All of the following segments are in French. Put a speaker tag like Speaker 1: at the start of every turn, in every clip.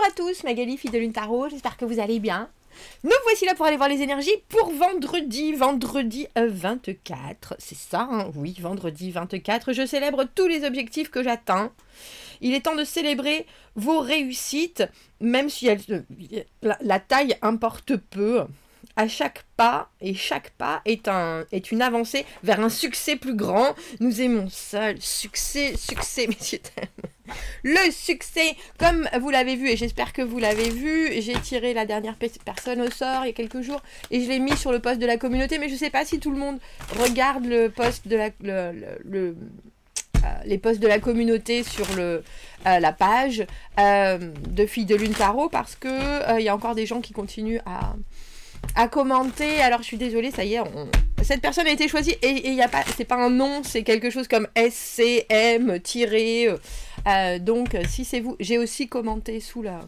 Speaker 1: à tous, Magali, fille de Lune Tarot, j'espère que vous allez bien. Nous voici là pour aller voir les énergies pour vendredi 24, c'est ça, hein, oui, vendredi 24, je célèbre tous les objectifs que j'atteins. Il est temps de célébrer vos réussites, même si la taille importe peu. À chaque pas, et chaque pas est une avancée vers un succès plus grand. Nous aimons ça, le succès, messieurs, dames. Le succès, comme vous l'avez vu, et j'espère que vous l'avez vu, j'ai tiré la dernière personne au sort il y a quelques jours, et je l'ai mis sur le post de la communauté, mais je ne sais pas si tout le monde regarde le post de les posts de la communauté sur la page de Filles de Lune Tarot, parce que y a encore des gens qui continuent à commenter. Alors je suis désolée, ça y est, cette personne a été choisie et il y a pas, c'est pas un nom, c'est quelque chose comme SCM tiré. Donc si c'est vous, j'ai aussi commenté sous la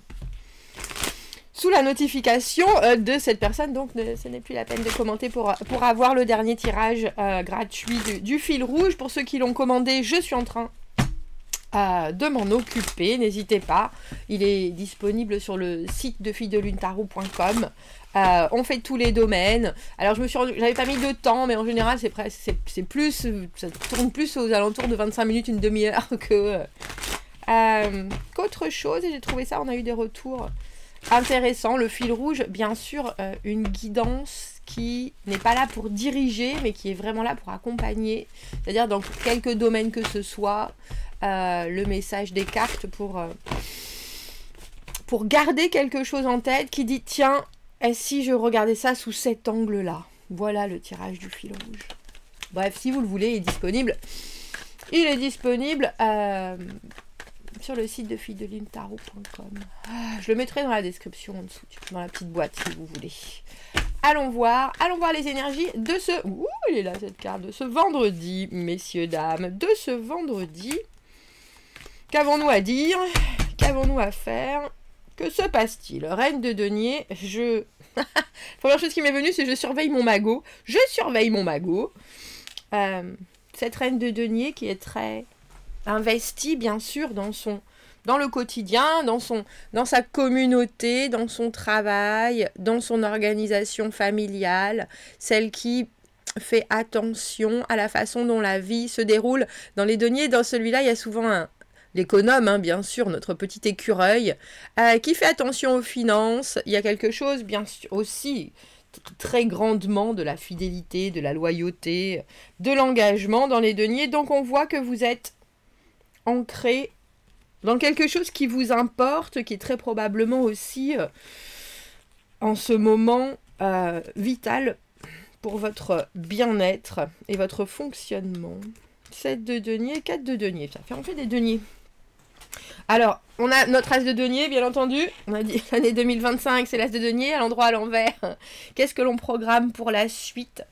Speaker 1: notification de cette personne, donc ce n'est plus la peine de commenter pour avoir le dernier tirage gratuit du fil rouge. Pour ceux qui l'ont commandé, je suis en train de m'en occuper, n'hésitez pas, il est disponible sur le site de fillesdeluntarot.com. On fait tous les domaines. Alors j'avais pas mis de temps, mais en général c'est plus, ça tourne plus aux alentours de 25 minutes, une demi-heure qu'autre chose, et j'ai trouvé ça, on a eu des retours intéressants. Le fil rouge, bien sûr, une guidance qui n'est pas là pour diriger, mais qui est vraiment là pour accompagner, c'est-à-dire dans quelques domaines que ce soit, le message des cartes pour garder quelque chose en tête qui dit tiens, et si je regardais ça sous cet angle-là? Voilà le tirage du fil rouge. Bref, si vous le voulez, il est disponible. Il est disponible sur le site de fillesdeluntarot.com. Je le mettrai dans la description en dessous, dans la petite boîte si vous voulez. Allons voir les énergies de ce... Ouh, il est là cette carte, de ce vendredi, messieurs, dames. De ce vendredi. Qu'avons-nous à dire? Qu'avons-nous à faire? Que se passe-t-il? Reine de denier, la première chose qui m'est venue, c'est je surveille mon magot. Je surveille mon magot. Cette reine de denier qui est très investie, bien sûr, dans le quotidien, dans sa communauté, dans son travail, dans son organisation familiale. Celle qui fait attention à la façon dont la vie se déroule. Dans les deniers, dans celui-là, il y a souvent l'économe, hein, bien sûr, notre petit écureuil, qui fait attention aux finances. Il y a quelque chose, bien sûr, aussi très grandement de la fidélité, de la loyauté, de l'engagement dans les deniers. Donc on voit que vous êtes ancré dans quelque chose qui vous importe, qui est très probablement aussi, en ce moment, vital pour votre bien-être et votre fonctionnement. 7 de denier, 4 de denier. On fait des deniers. Alors, on a notre as de denier, bien entendu. On a dit l'année 2025, c'est l'as de denier, à l'endroit à l'envers. Qu'est-ce que l'on programme pour la suite?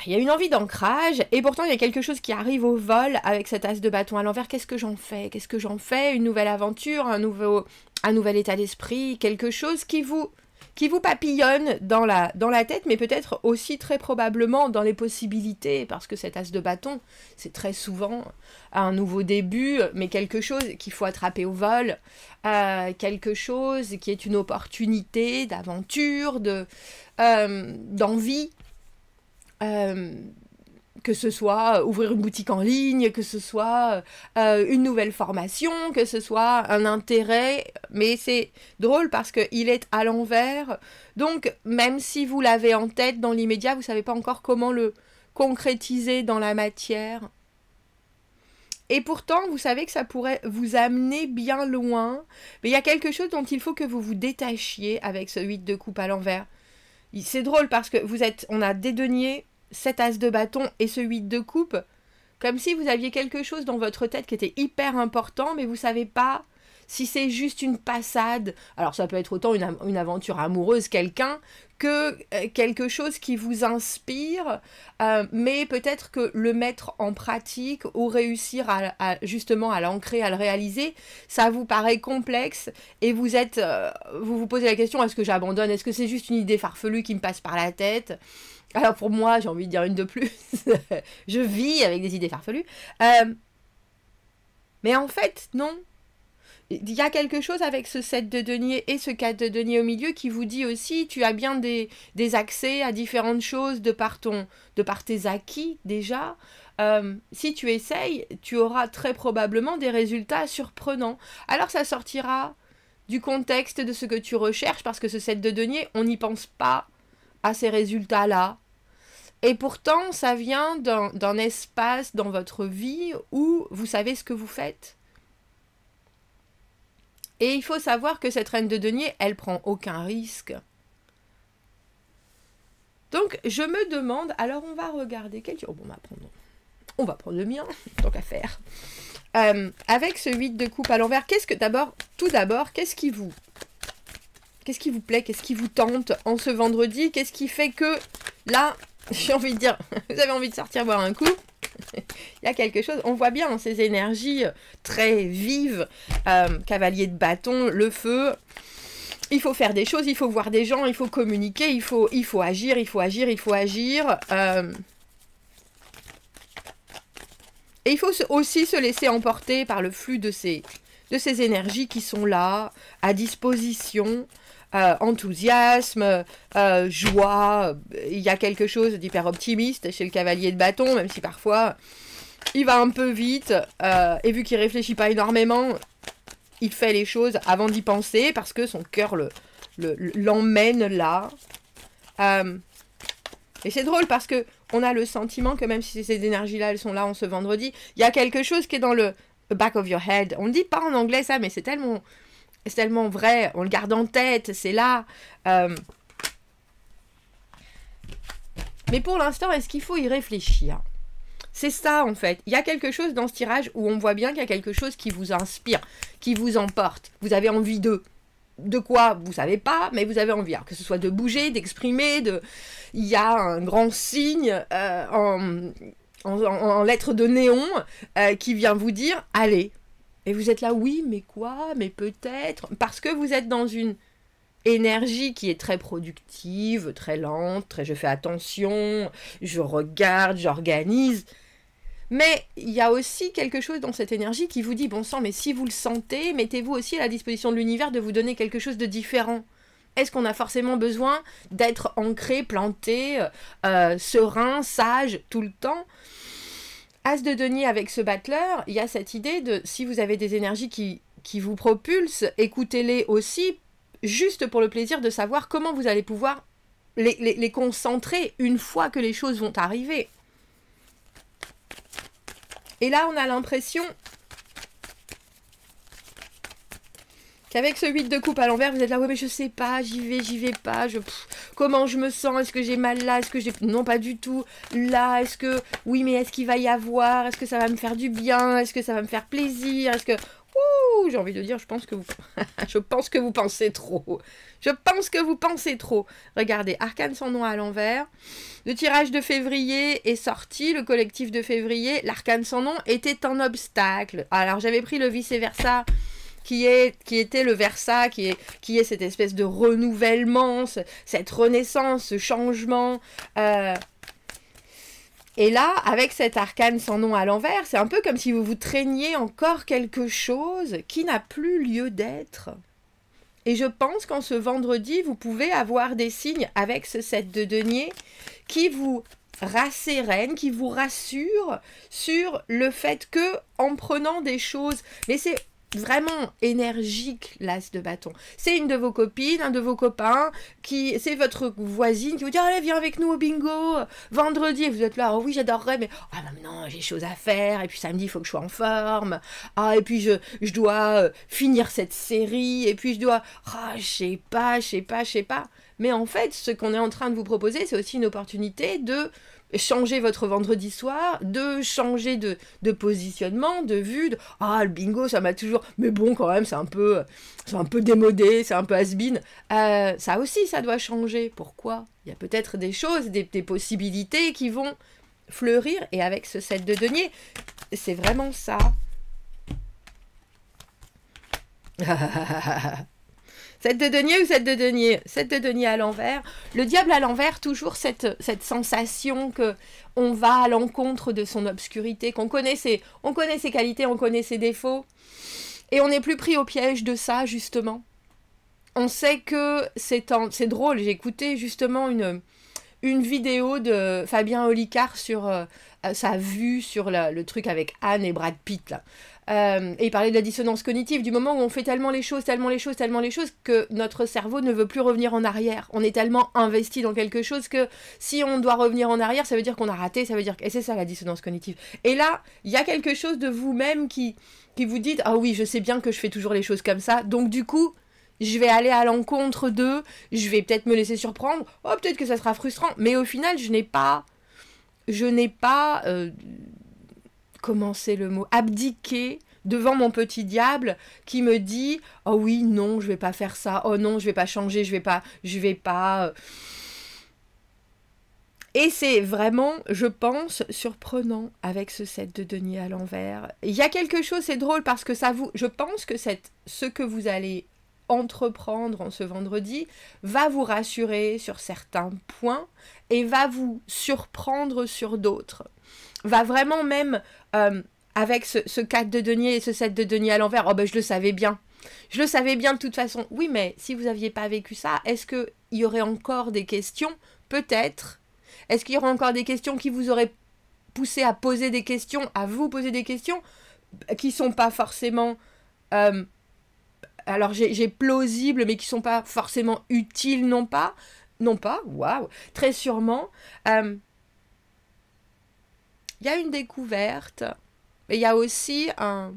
Speaker 1: Il y a une envie d'ancrage, et pourtant il y a quelque chose qui arrive au vol avec cet as de bâton à l'envers. Qu'est-ce que j'en fais? Qu'est-ce que j'en fais? Une nouvelle aventure, un nouvel état d'esprit, quelque chose qui vous papillonne dans la tête, mais peut-être aussi très probablement dans les possibilités, parce que cet as de bâton, c'est très souvent un nouveau début, mais quelque chose qu'il faut attraper au vol, quelque chose qui est une opportunité d'aventure, d'envie, que ce soit ouvrir une boutique en ligne, que ce soit une nouvelle formation, que ce soit un intérêt, mais c'est drôle parce qu'il est à l'envers, donc même si vous l'avez en tête dans l'immédiat, vous ne savez pas encore comment le concrétiser dans la matière. Et pourtant, vous savez que ça pourrait vous amener bien loin, mais il y a quelque chose dont il faut que vous vous détachiez avec ce 8 de coupe à l'envers. C'est drôle parce que on a des deniers, cet as de bâton et ce 8 de coupe, comme si vous aviez quelque chose dans votre tête qui était hyper important, mais vous ne savez pas si c'est juste une passade. Alors ça peut être autant une aventure amoureuse, quelqu'un, que quelque chose qui vous inspire, mais peut-être que le mettre en pratique ou réussir justement à l'ancrer, à le réaliser, ça vous paraît complexe et vous vous posez la question, est-ce que j'abandonne? Est-ce que c'est juste une idée farfelue qui me passe par la tête? Alors pour moi, j'ai envie de dire une de plus, je vis avec des idées farfelues. Mais en fait, non. Il y a quelque chose avec ce 7 de denier et ce 4 de denier au milieu qui vous dit aussi, tu as bien des accès à différentes choses de par tes acquis déjà. Si tu essayes, tu auras très probablement des résultats surprenants. Alors ça sortira du contexte de ce que tu recherches, parce que ce 7 de denier, on n'y pense pas à ces résultats-là. Et pourtant, ça vient d'un espace dans votre vie où vous savez ce que vous faites. Et il faut savoir que cette reine de denier, elle prend aucun risque. Donc, je me demande, alors on va regarder quel... Oh, bon, on va prendre le mien, tant qu'à faire. Avec ce 8 de coupe à l'envers, tout d'abord, qu'est-ce qui vous plaît, qu'est-ce qui vous tente en ce vendredi? Qu'est-ce qui fait que, là, j'ai envie de dire, vous avez envie de sortir boire un coup? Il y a quelque chose, on voit bien ces énergies très vives, cavalier de bâton, le feu. Il faut faire des choses, il faut voir des gens, il faut communiquer, il faut agir, il faut agir. Et il faut aussi se laisser emporter par le flux de ces énergies qui sont là, à disposition, enthousiasme, joie. Il y a quelque chose d'hyper optimiste chez le cavalier de bâton, même si parfois il va un peu vite, et vu qu'il réfléchit pas énormément, il fait les choses avant d'y penser, parce que son cœur l'emmène là. Et c'est drôle parce que on a le sentiment que même si ces énergies-là, elles sont là en ce vendredi, il y a quelque chose qui est dans le back of your head. On ne dit pas en anglais ça, mais c'est tellement vrai. On le garde en tête, c'est là. Mais pour l'instant, est-ce qu'il faut y réfléchir? C'est ça, en fait. Il y a quelque chose dans ce tirage où on voit bien qu'il y a quelque chose qui vous inspire, qui vous emporte. Vous avez envie de quoi, vous savez pas, mais vous avez envie. Alors, que ce soit de bouger, d'exprimer, il y a un grand signe en lettres de néon qui vient vous dire « Allez ». Et vous êtes là « Oui, mais quoi? Mais peut-être ». Parce que vous êtes dans une énergie qui est très productive, très lente, très je fais attention, je regarde, j'organise. Mais il y a aussi quelque chose dans cette énergie qui vous dit, bon sang, mais si vous le sentez, mettez-vous aussi à la disposition de l'univers de vous donner quelque chose de différent. Est-ce qu'on a forcément besoin d'être ancré, planté, serein, sage, tout le temps? As de denier avec ce battleur, il y a cette idée de, si vous avez des énergies qui vous propulsent, écoutez-les aussi, juste pour le plaisir de savoir comment vous allez pouvoir les concentrer une fois que les choses vont arriver. Et là, on a l'impression qu'avec ce 8 de coupe à l'envers, vous êtes là, ouais, mais je sais pas, j'y vais pas, comment je me sens, est-ce que j'ai mal là, est-ce que j'ai... Non, pas du tout. Là, est-ce que... Oui, mais est-ce qu'il va y avoir? Est-ce que ça va me faire du bien? Est-ce que ça va me faire plaisir? Est-ce que... Ouh, j'ai envie de dire, je pense que vous... je pense que vous pensez trop. Je pense que vous pensez trop. Regardez, arcane sans nom à l'envers. Le tirage de février est sorti, le collectif de février. L'arcane sans nom était un obstacle. Alors, j'avais pris le vice-versa, qui était le versa, qui est cette espèce de renouvellement, cette renaissance, ce changement. Et là, avec cet arcane sans nom à l'envers, c'est un peu comme si vous vous traîniez encore quelque chose qui n'a plus lieu d'être. Et je pense qu'en ce vendredi, vous pouvez avoir des signes avec ce 7 de denier qui vous rassérènent, qui vous rassurent sur le fait que, en prenant des choses, mais c'est vraiment énergique, l'as de bâton. C'est une de vos copines, un de vos copains, c'est votre voisine qui vous dit « Allez, viens avec nous au bingo, vendredi ». Et vous êtes là « Oh oui, j'adorerais, mais non, j'ai des choses à faire, et puis samedi, il faut que je sois en forme. Ah, et puis je dois finir cette série, et puis je dois... Ah, je sais pas. » Mais en fait, ce qu'on est en train de vous proposer, c'est aussi une opportunité de changer votre vendredi soir, de changer de positionnement, de vue, le bingo, ça m'a toujours... Mais bon, quand même, c'est un peu démodé, c'est un peu has-been. Ça aussi, ça doit changer. Pourquoi? Il y a peut-être des choses, des possibilités qui vont fleurir, et avec ce 7 de denier, c'est vraiment ça. 7 de denier ou 7 de denier? 7 de denier à l'envers. Le diable à l'envers, toujours cette sensation que on va à l'encontre de son obscurité, qu'on connaît ses qualités, on connaît ses défauts. Et on n'est plus pris au piège de ça, justement. On sait que c'est drôle. J'ai écouté justement une vidéo de Fabien Olicard sur sa vue sur le truc avec Anne et Brad Pitt, là. Et il parlait de la dissonance cognitive, du moment où on fait tellement les choses, que notre cerveau ne veut plus revenir en arrière. On est tellement investi dans quelque chose que si on doit revenir en arrière, ça veut dire qu'on a raté, ça veut dire... Et c'est ça la dissonance cognitive. Et là, il y a quelque chose de vous-même qui vous dit « Ah oui, je sais bien que je fais toujours les choses comme ça, donc du coup... je vais aller à l'encontre d'eux, je vais peut-être me laisser surprendre, oh, peut-être que ça sera frustrant, mais au final, je n'ai pas, comment c'est le mot, abdiqué devant mon petit diable qui me dit, oh oui, non, je vais pas faire ça, oh non, je vais pas changer, je vais pas... Et c'est vraiment, je pense, surprenant avec ce set de denier à l'envers. Il y a quelque chose, c'est drôle parce que je pense que ce que vous allez entreprendre en ce vendredi va vous rassurer sur certains points et va vous surprendre sur d'autres. Va vraiment même, avec ce 4 de denier et ce 7 de denier à l'envers, oh ben je le savais bien. Je le savais bien de toute façon. Oui, mais si vous n'aviez pas vécu ça, est-ce qu'il y aurait encore des questions? Peut-être. Est-ce qu'il y aurait encore des questions qui vous auraient poussé à poser des questions, à vous poser des questions qui ne sont pas forcément... alors j'ai plausible, mais qui sont pas forcément utiles non pas, waouh, très sûrement. Il y a une découverte, mais il y a aussi un...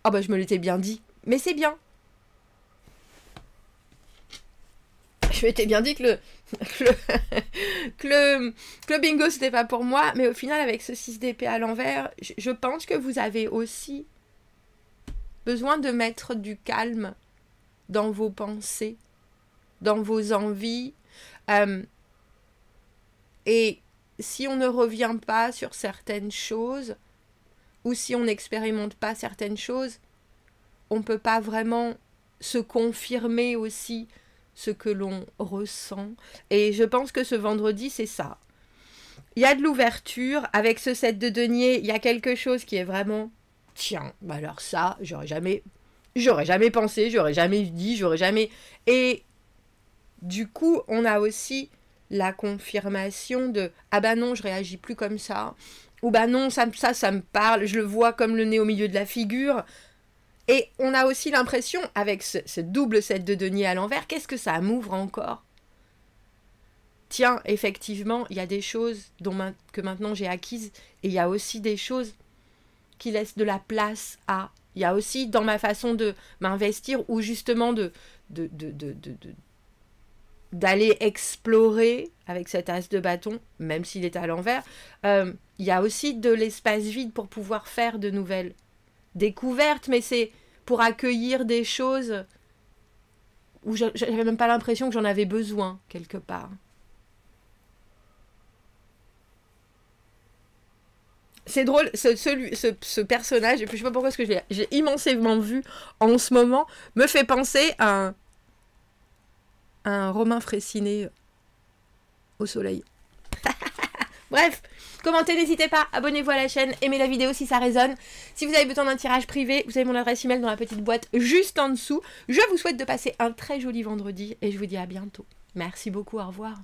Speaker 1: Ah bah je me l'étais bien dit, mais c'est bien. Je m'étais bien dit que le bingo c'était pas pour moi, mais au final avec ce 6 d'épée à l'envers, je pense que vous avez aussi besoin de mettre du calme dans vos pensées, dans vos envies. Et si on ne revient pas sur certaines choses, ou si on n'expérimente pas certaines choses, on ne peut pas vraiment se confirmer aussi ce que l'on ressent. Et je pense que ce vendredi, c'est ça. Il y a de l'ouverture. Avec ce 7 de denier, il y a quelque chose qui est vraiment... Tiens, bah alors ça, j'aurais jamais pensé, j'aurais jamais dit, j'aurais jamais... Et du coup, on a aussi la confirmation de « Ah bah non, je réagis plus comme ça » ou « Bah non, ça me parle, je le vois comme le nez au milieu de la figure ». Et on a aussi l'impression, avec ce double 7 de denier à l'envers, qu'est-ce que ça m'ouvre encore? Tiens, effectivement, il y a des choses que maintenant j'ai acquises, et il y a aussi des choses qui laisse de la place à... Il y a aussi dans ma façon de m'investir ou justement d'aller explorer avec cet as de bâton, même s'il est à l'envers, il y a aussi de l'espace vide pour pouvoir faire de nouvelles découvertes, mais c'est pour accueillir des choses où j'avais même pas l'impression que j'en avais besoin quelque part. C'est drôle, ce personnage, et puis je sais pas pourquoi, parce que j'ai immensément vu en ce moment, me fait penser à un Romain Fraissinet au soleil. Bref, commentez, n'hésitez pas, abonnez-vous à la chaîne, aimez la vidéo si ça résonne. Si vous avez besoin d'un tirage privé, vous avez mon adresse email dans la petite boîte juste en dessous. Je vous souhaite de passer un très joli vendredi et je vous dis à bientôt. Merci beaucoup, au revoir.